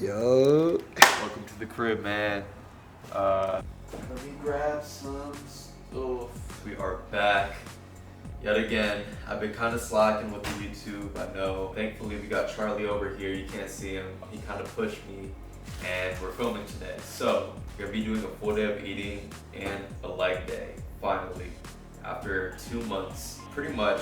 Yo. Welcome to the crib, man. Let me grab some stuff. We are back yet again. I've been kind of slacking with the YouTube, I know. Thankfully, we got Charlie over here. You can't see him. He kind of pushed me, and we're filming today. So, we're gonna be doing a full day of eating and a leg day, finally. After 2 months, pretty much,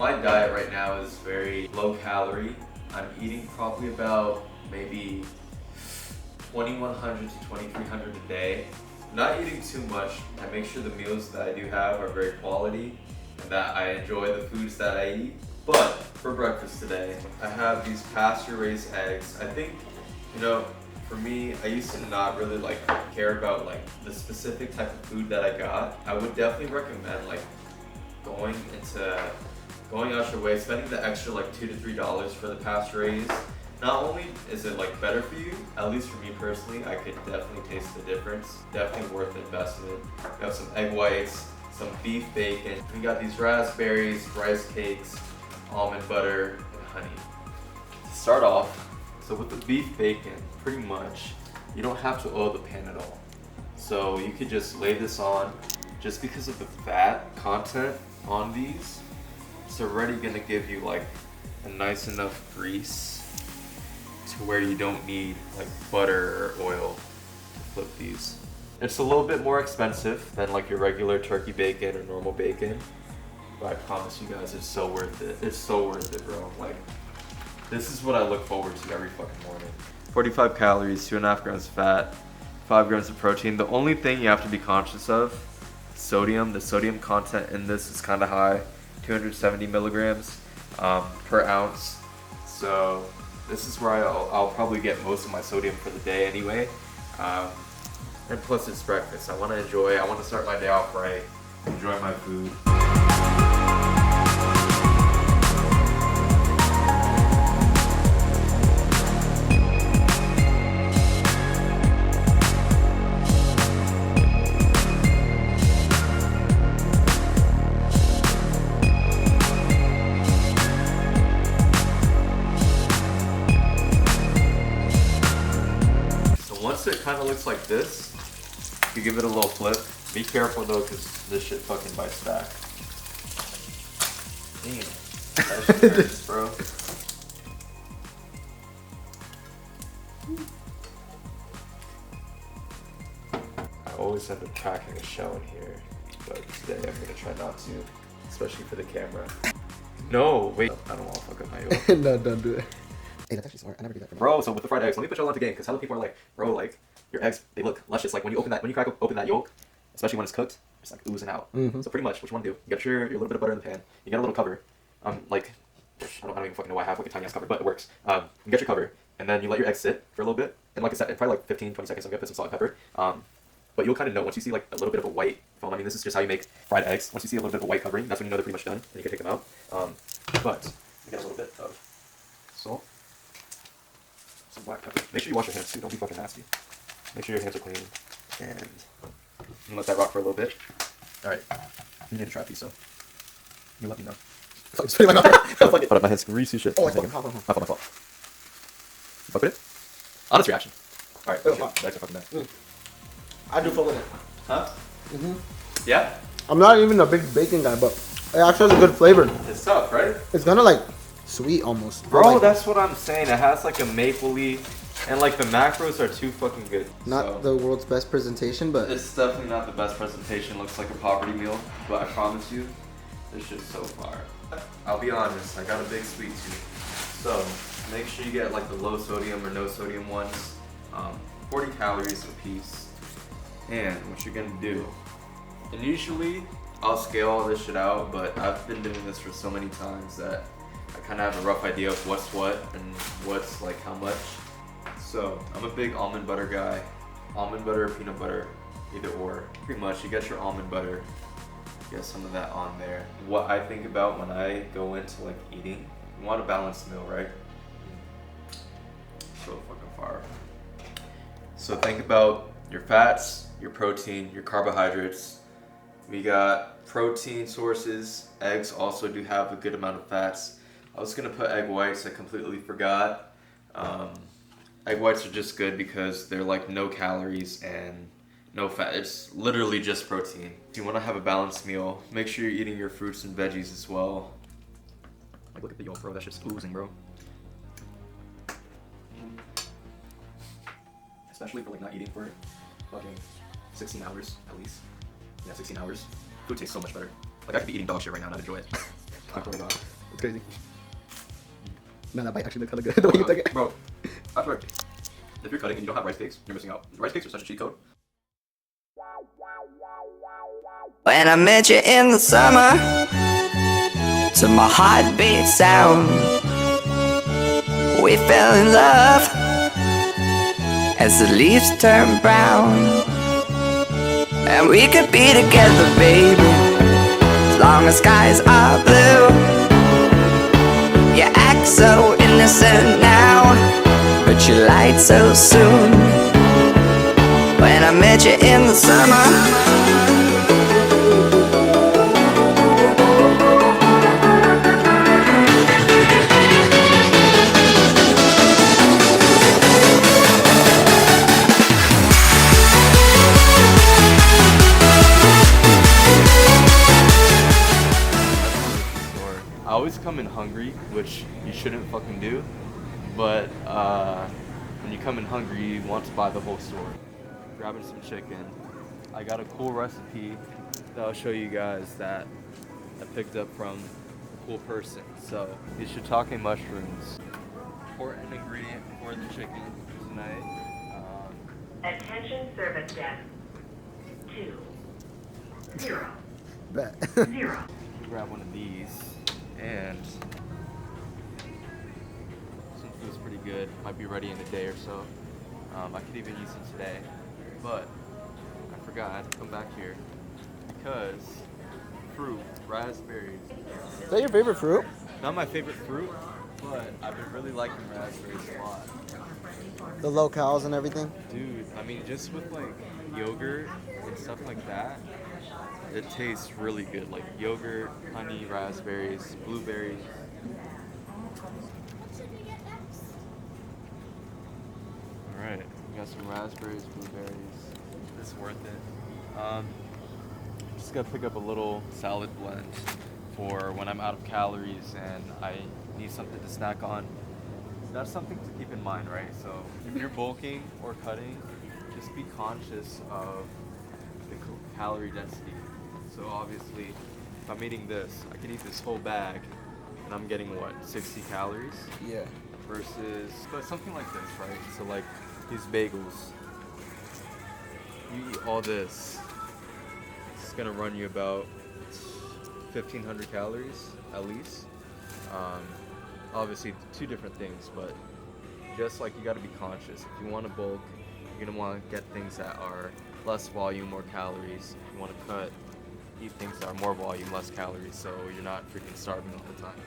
my diet right now is very low calorie. I'm eating probably about maybe 2,100 to 2,300 a day. Not eating too much. I make sure the meals that I do have are very quality and that I enjoy the foods that I eat. But for breakfast today, I have these pasture-raised eggs. I think, for me, I used to not really care about the specific type of food that I got. I would definitely recommend going out your way, spending the extra $2 to $3 for the pasture-raised. Not only is it better for you, at least for me personally, I could definitely taste the difference. Definitely worth the investment. We have some egg whites, some beef bacon. We got these raspberries, rice cakes, almond butter, and honey. To start off, so with the beef bacon, pretty much, you don't have to oil the pan at all. So you could just lay this on, just because of the fat content on these, it's already gonna give you a nice enough grease to where you don't need butter or oil to flip these. It's a little bit more expensive than your regular turkey bacon or normal bacon, but I promise you guys it's so worth it. It's so worth it, bro. This is what I look forward to every fucking morning. 45 calories, 2.5 grams of fat, 5 grams of protein. The only thing you have to be conscious of, sodium. The sodium content in this is kind of high, 270 milligrams per ounce. So this is where I'll probably get most of my sodium for the day anyway. And plus it's breakfast. I want to start my day off right, enjoy my food. Once it kind of looks like this, you give it a little flip. Be careful though, because this shit fucking bites back. Damn, that shit hurts, bro. I always end up cracking a shell in here, but today I'm gonna try not to, especially for the camera. No, wait, I don't want to fuck up my yolk. No, don't do it. Hey, that's actually smart. I never do that. Bro, so with the fried eggs, let me put y'all onto game, because how the people are bro, your eggs, they look luscious. When you crack open that yolk, especially when it's cooked, it's oozing out. Mm-hmm. So pretty much, what you want to do, you got your little bit of butter in the pan, you got a little cover, I don't even fucking know why I have a tiny ass cover, but it works. You get your cover, and then you let your eggs sit for a little bit, and like I said, probably 15, 20 seconds, I'm gonna put some salt and pepper. But you'll kind of know once you see a little bit of a white foam. I mean, this is just how you make fried eggs. Once you see a little bit of a white covering, that's when you know they're pretty much done, and you can take them out. But you get a little bit of salt. Some black pepper. Make sure you wash your hands too. Don't be fucking nasty. Make sure your hands are clean. And let that rock for a little bit. Alright. You need to try a piece, so you let me know. Hold up, my hands greasy shit. Oh, it's fucking hot. My fault. Fuck with it? Honest reaction. Alright, Oh, okay. hot. That's a fucking bad. I do fuck with it. Huh? Mm-hmm. Yeah? I'm not even a big bacon guy, but it actually has a good flavor. It's tough, right? It's kind of sweet almost. Bro, that's what I'm saying. It has a mapley, and the macros are too fucking good. Not the world's best presentation, but It's definitely not the best presentation. Looks like a poverty meal, but I promise you, this shit's so fire. I'll be honest, I got a big sweet tooth. So make sure you get the low sodium or no sodium ones. 40 calories a piece. And what you're gonna do, and usually I'll scale all this shit out, but I've been doing this for so many times that I kind of have a rough idea of what's what and what's how much. So I'm a big almond butter guy. Almond butter or peanut butter, either or. Pretty much, you get your almond butter, get some of that on there. What I think about when I go into eating, you want a balanced meal, right? So fucking fire. So think about your fats, your protein, your carbohydrates. We got protein sources. Eggs also do have a good amount of fats. I was gonna put egg whites, I completely forgot. Egg whites are just good because they're like no calories and no fat. It's literally just protein. If you want to have a balanced meal, make sure you're eating your fruits and veggies as well. Like, look at the yolk, bro. That shit's oozing, bro. Especially for like not eating for fucking 16 hours at least. Yeah, 16 hours. Food tastes so much better. Like, I could be eating dog shit right now and not enjoy it. I swear to God. It's crazy. Man, that bite actually looks hella good the way you took it. Bro, I swear, if you're cutting and you don't have rice cakes, you're missing out. Rice cakes are such a cheat code. When I met you in the summer, to my heartbeat sound, we fell in love as the leaves turn brown. And we could be together, baby, as long as skies are blue. You act so innocent now, but you lied so soon. When I met you in the summer, I always come in hungry, which you shouldn't fucking do, but when you come in hungry, you want to buy the whole store. Grabbing some chicken. I got a cool recipe that I'll show you guys that I picked up from a cool person. So, these shiitake mushrooms. Important ingredient for the chicken tonight. Attention service desk. 2 0 Bet. 0. Grab one of these, and some food's pretty good. Might be ready in a day or so. I could even use some today, but I forgot I had to come back here because fruit, raspberries. Is that your favorite fruit? Not my favorite fruit, but I've been really liking raspberries a lot. The locales and everything? Dude, I mean, just with like yogurt and stuff like that, it tastes really good. Like yogurt, honey, raspberries, blueberries. Alright, we got some raspberries, blueberries. It's worth it. Just gotta pick up a little salad blend for when I'm out of calories and I need something to snack on. That's something to keep in mind, right? So if you're bulking or cutting, just be conscious of the calorie density. So obviously, if I'm eating this, I can eat this whole bag and I'm getting what, 60 calories? Yeah. Versus, but something like this, right? So like these bagels, you eat all this, it's gonna run you about 1,500 calories at least. Obviously, two different things, but just like you gotta be conscious. If you want to bulk, you're gonna want to get things that are less volume, more calories. If you want to cut, eat things that are more volume, less calories, so you're not freaking starving all the time.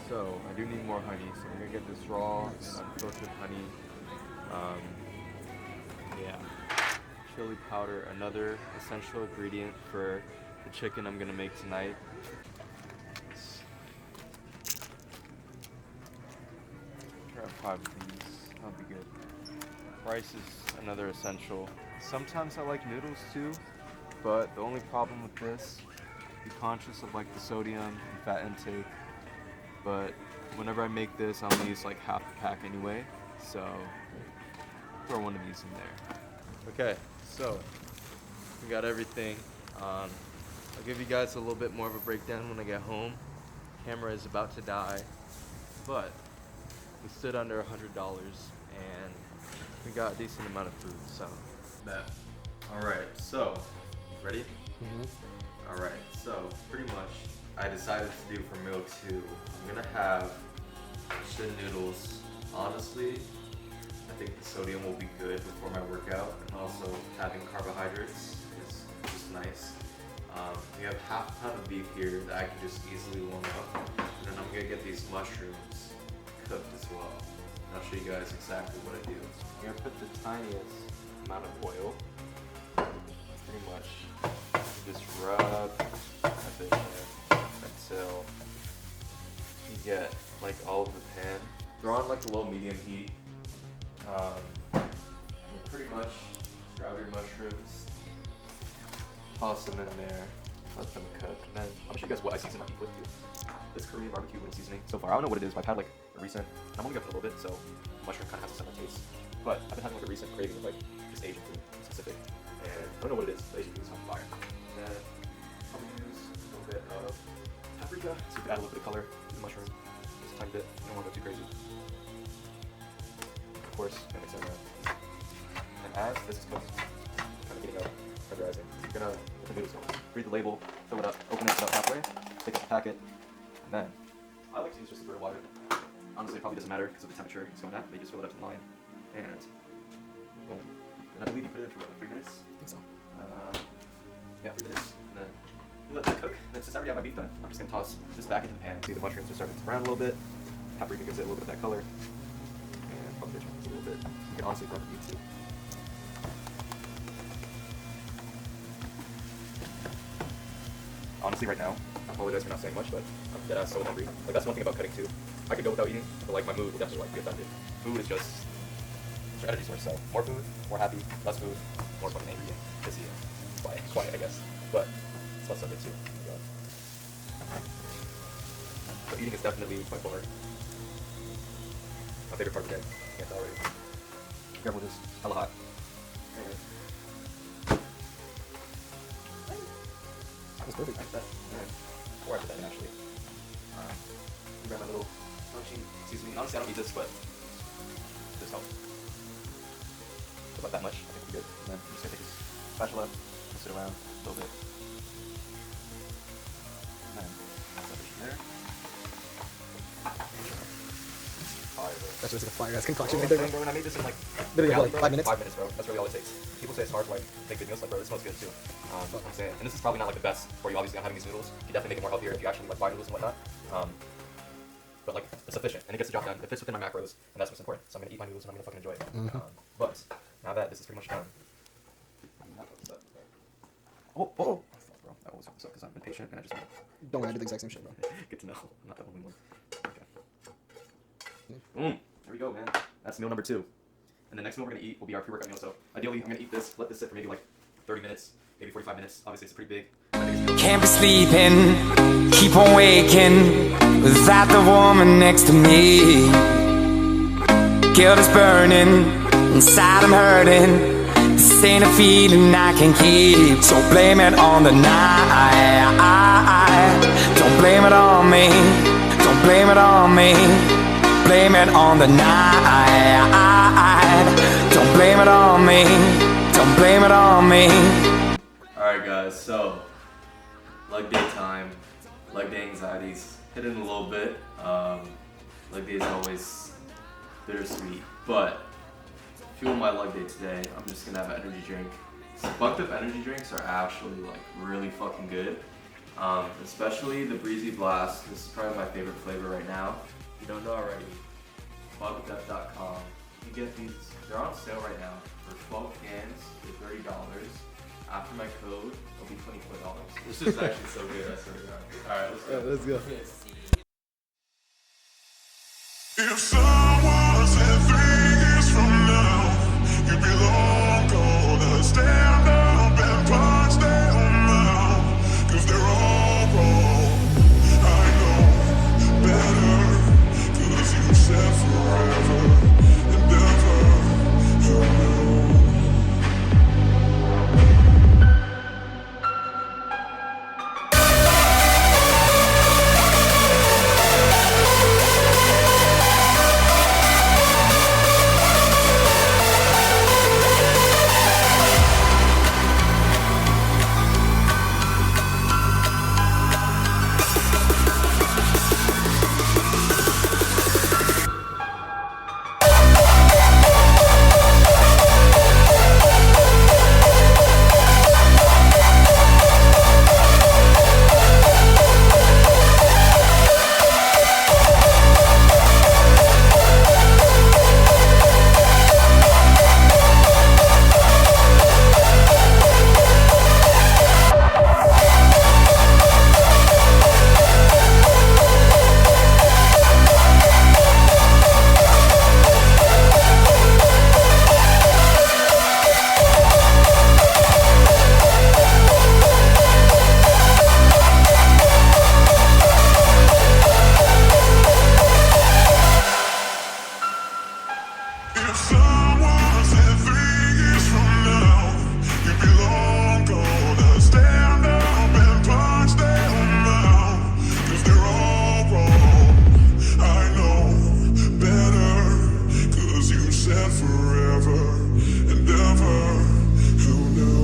So I do need more honey, so I'm gonna get this raw, unfiltered honey. Yeah, chili powder, another essential ingredient for the chicken I'm gonna make tonight. Grab 5 of these, that'll be good. Rice is another essential. Sometimes I like noodles too, but the only problem with this, be conscious of like the sodium and fat intake. But whenever I make this, I'll use like half the pack anyway, so throw one of these in there. Okay, so we got everything. I'll give you guys a little bit more of a breakdown when I get home. Camera is about to die, but we stood under $100 and we got a decent amount of food, so. Alright, so, ready? Mm-hmm. Alright, so pretty much I decided to do for meal 2, I'm gonna have shin noodles. Honestly, I think the sodium will be good before my workout, and also having carbohydrates is just nice. We have half a pound of beef here that I can just easily warm up, and then I'm gonna get these mushrooms cooked as well. And I'll show you guys exactly what I do. I'm gonna put the tiniest amount of oil, pretty much just rub a bit there until you get like all of the pan. They're on like a low medium heat, Pretty much grab your mushrooms, toss them in there, let them cook, and then I'll show you guys what I season my beef with too. This Korean barbecue little seasoning so far. I don't know what it is, but I've had like a recent, and I'm only got a little bit, so mushroom kind of has a similar taste. But I've been having like a recent craving of like just Asian food specific, and I don't know what it is, but Asian food is on fire. And then I'm gonna use a little bit of paprika, so you can add a little bit of color to the mushroom, just a tiny bit. You don't want to go too crazy. Of course, gonna mix it around. And as this is cooked, kind of getting up, tenderizing, you're gonna put the noodles on. Read the label, fill it up, open it about halfway, take out the packet, and then I like to use just a bit of water. Honestly, it probably doesn't matter because of the temperature it's going at. They just fill it up to the line, and boom. And I believe you put it in for what, 3 minutes? I think so. Yeah, 3 minutes. And then you let that cook. And then since I already have my beef done, I'm just gonna toss this back into the pan. See the mushrooms are starting to brown a little bit. Paprika gives it a little bit of that color, and probably a little bit. You can honestly throw the beef too. Honestly, right now, I apologize for not saying much, but I'm dead ass so hungry. Like, that's one thing about cutting too. I could go without eating, but like my mood would definitely like be affected. Food is just it's your energy source. So more food, more happy. Less food, more fucking angry and pissy and quiet, I guess. But it's less of it too. Oh my God. So eating is definitely by far my favorite part of the day. Can't tell already. Careful, just hella hot. Anyway. That was perfect. I that. Or I put that in actually. Grab my little crunchy seasoning. Honestly, I don't eat this, but this helps. About that much, I think we're good. And then I'm just gonna take this spatula, twist it around a little bit. And then add that there. That's just like a fire ass concoction Bro, right there. bro, and I made this in like Literally, reality, like 5 minutes? 5 minutes, bro. That's really all it takes. People say it's hard to like make good meals, like bro, this smells good too. I'm saying, and this is probably not like the best for you. Obviously, I'm having these noodles. You definitely make it more healthier if you actually like buy noodles and whatnot. But like it's efficient and it gets the job done. It fits within my macros, and that's what's important. So I'm gonna eat my noodles and I'm gonna fucking enjoy it. But now that this is pretty much done, oh, bro, I always fuck this up because I'm impatient and I just Don't worry, I did the exact same shit, bro. good to know. I'm not the only one. Okay. There we go, man. That's meal number 2. And the next meal we're gonna eat will be our pre-workout meal. So ideally, I'm gonna eat this, let this sit for maybe like 30 minutes, maybe 45 minutes. Obviously, it's pretty big. Can't be sleeping, keep on waking without the woman next to me. Guilt is burning, inside I'm hurting. This ain't a feeling I can keep. So blame it on the night. Don't blame it on me. Don't blame it on me. Blame it on the night. Don't blame it on me. Don't blame it on me. Alright guys, so leg day time, leg day anxieties, hit it a little bit. Leg day is always bittersweet, but fuel my leg day today, I'm just gonna have an energy drink. So bucked up energy drinks are actually like really fucking good. Especially the Breezy Blast. This is probably my favorite flavor right now. If you don't know already, buckedup.com. You get these, they're on sale right now for 12 cans for $30. After my code, it'll be $24. This is actually so good, I swear to God. Alright, let's go. Let's go. If someone said 3 years from now, you'd be long gone, stand up and punch them out, 'cause they're all wrong. I know better, 'cause you said forever and ever, you will. If someone said 3 years from now, you'd be long gonna stand up and punch them out, 'cause they're all wrong. I know better, 'cause you said forever and ever. Who knew?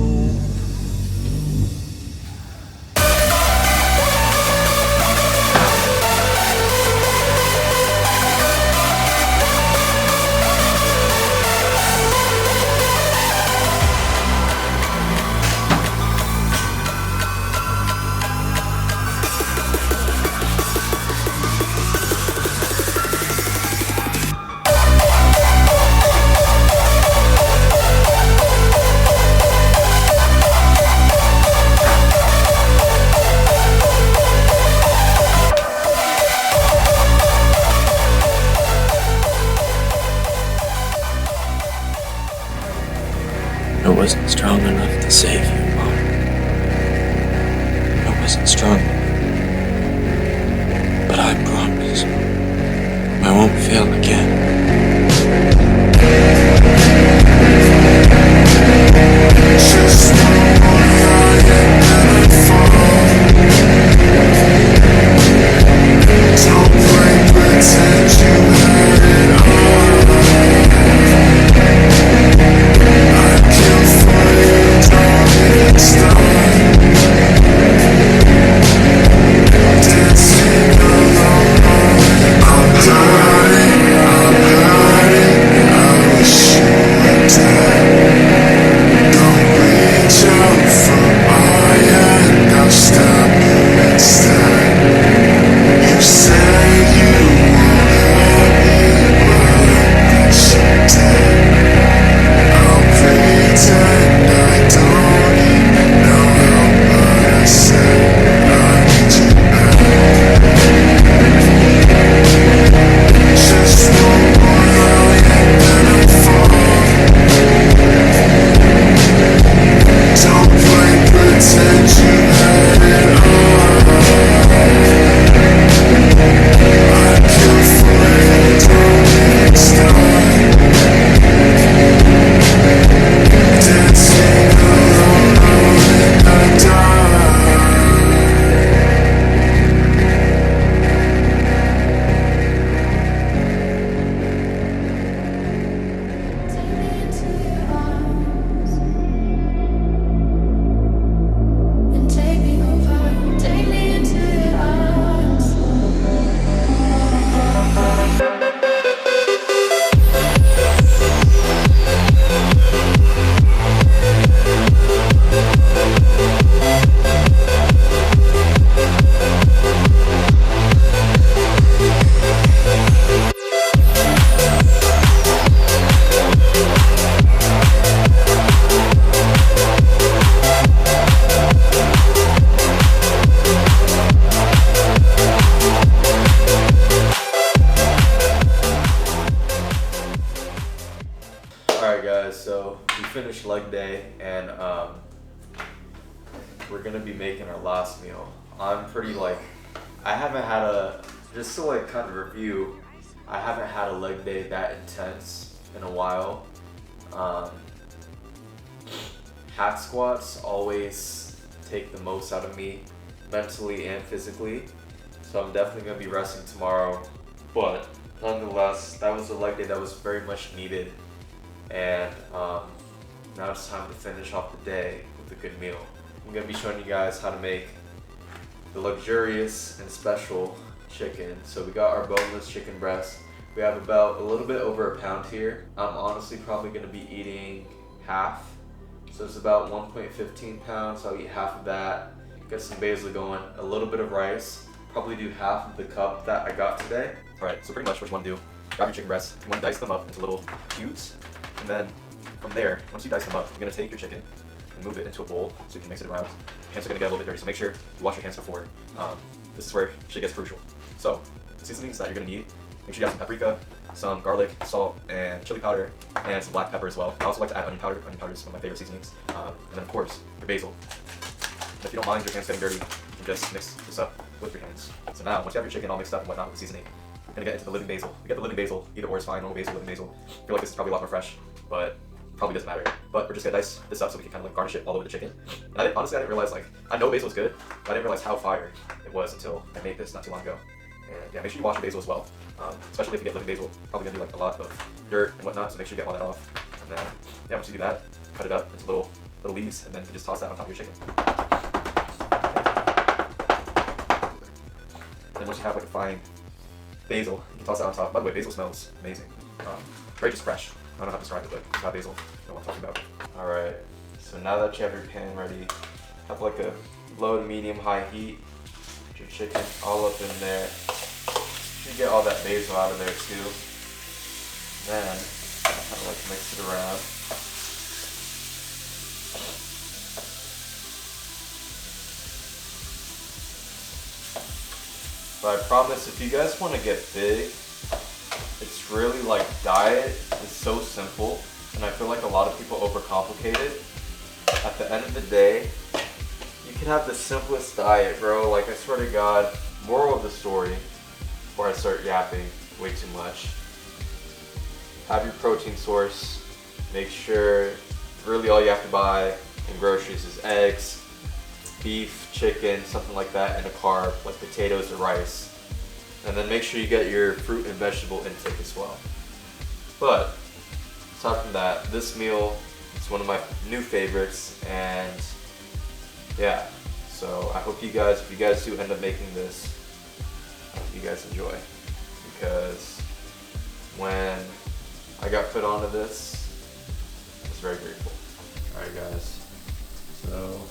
I wasn't strong enough to save you, Mom. I wasn't strong. But I promise I won't fail again. Just don't play pretend you had it all. I kill for you, don't even start. Dancing alone, I'm dying, I'm hiding. I wish you were dead. Don't reach out for my hand, I'll stab you instead. You said you won't hurt me, but I guess you did. I'll pretend I don't even know what I said. I need you back. Just one more lie and then I fall. Don't play pretend you had it all. I'd kill for you, don't even start. Dancing alone in the dark. Take me into your arms and take me over. Take me into your arms. Alright guys, so we finished leg day and we're gonna be making our last meal. I'm pretty I haven't had just to kind of review, I haven't had a leg day that intense in a while. Hack squats always take the most out of me, mentally and physically. So I'm definitely gonna be resting tomorrow. But nonetheless, that was a leg day that was very much needed. And now it's time to finish off the day with a good meal. I'm gonna be showing you guys how to make the luxurious and special chicken. So we got our boneless chicken breast. We have about a little bit over a pound here. I'm honestly probably gonna be eating half. So it's about 1.15 pounds, so I'll eat half of that. Get some basil going, a little bit of rice. Probably do half of the cup that I got today. All right, so pretty much what you wanna do, grab your chicken breasts, you wanna dice them up into little cubes. And then from there, once you dice them up, you're gonna take your chicken and move it into a bowl so you can mix it around. Your hands are gonna get a little bit dirty, so make sure you wash your hands before. This is where shit gets crucial. So, the seasonings that you're gonna need, make sure you have some paprika, some garlic, salt, and chili powder, and some black pepper as well. I also like to add onion powder. Onion powder is one of my favorite seasonings. And then of course, your basil. And if you don't mind your hands getting dirty, you can just mix this up with your hands. So now, once you have your chicken all mixed up and whatnot with the seasoning, we're gonna get into the living basil. We get the living basil, either or is fine, normal basil, living basil. I feel like this is probably a lot more fresh, but probably doesn't matter. But we're just gonna dice this up so we can kind of like garnish it all over the chicken. And honestly, I didn't realize, like, I know basil's good, but I didn't realize how fire it was until I made this not too long ago. And yeah, make sure you wash your basil as well. Especially if you get living basil, probably gonna be like a lot of dirt and whatnot, so make sure you get all that off. And then, yeah, once you do that, cut it up into little leaves, and then you just toss that on top of your chicken. And then once you have like a fine basil, you can toss that on top. By the way, basil smells amazing. Very just fresh. I don't know how to describe it, but it's not basil. You know what I'm talking about. Alright, so now that you have your pan ready, have like a low to medium high heat. Put your chicken all up in there. You get all that basil out of there too. Then, kind of like mix it around. But I promise, if you guys want to get big, it's really like diet is so simple, and I feel like a lot of people overcomplicate it. At the end of the day, you can have the simplest diet, bro. Like, I swear to God, moral of the story, before I start yapping way too much, have your protein source. Make sure, really all you have to buy in groceries is eggs, beef, chicken, something like that, and a carb, like potatoes or rice. And then make sure you get your fruit and vegetable intake as well. But, aside from that, this meal is one of my new favorites, and yeah, so I hope you guys, if you guys do end up making this, I hope you guys enjoy. Because when I got put onto this, I was very grateful. Alright guys, so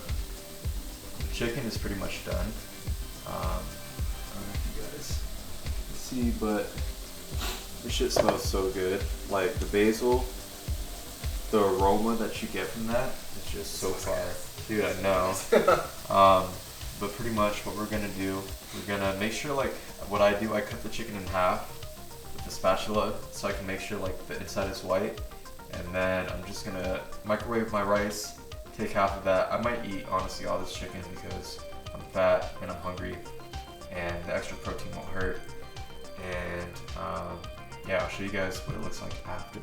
the chicken is pretty much done. I don't know if you guys can see, but this shit smells so good. Like the basil, the aroma that you get from that is just so fire. Dude, I know. But pretty much what we're gonna do, we're gonna make sure, like what I do, I cut the chicken in half with the spatula so I can make sure like the inside is white. And then I'm just gonna microwave my rice, take half of that. I might eat honestly all this chicken because I'm fat and I'm hungry and the extra protein won't hurt. And yeah, I'll show you guys what it looks like after.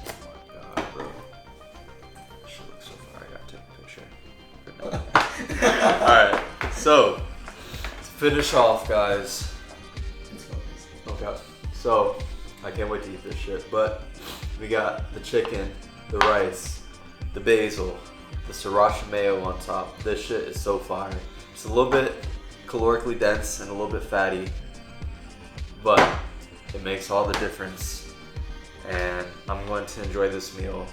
Oh my god, bro. This shit looks so fire. I gotta take a picture. Alright, so to finish off, guys. Okay. So I can't wait to eat this shit. But we got the chicken, the rice, the basil, the sriracha mayo on top. This shit is so fire. It's a little bit calorically dense and a little bit fatty, but it makes all the difference. And I'm going to enjoy this meal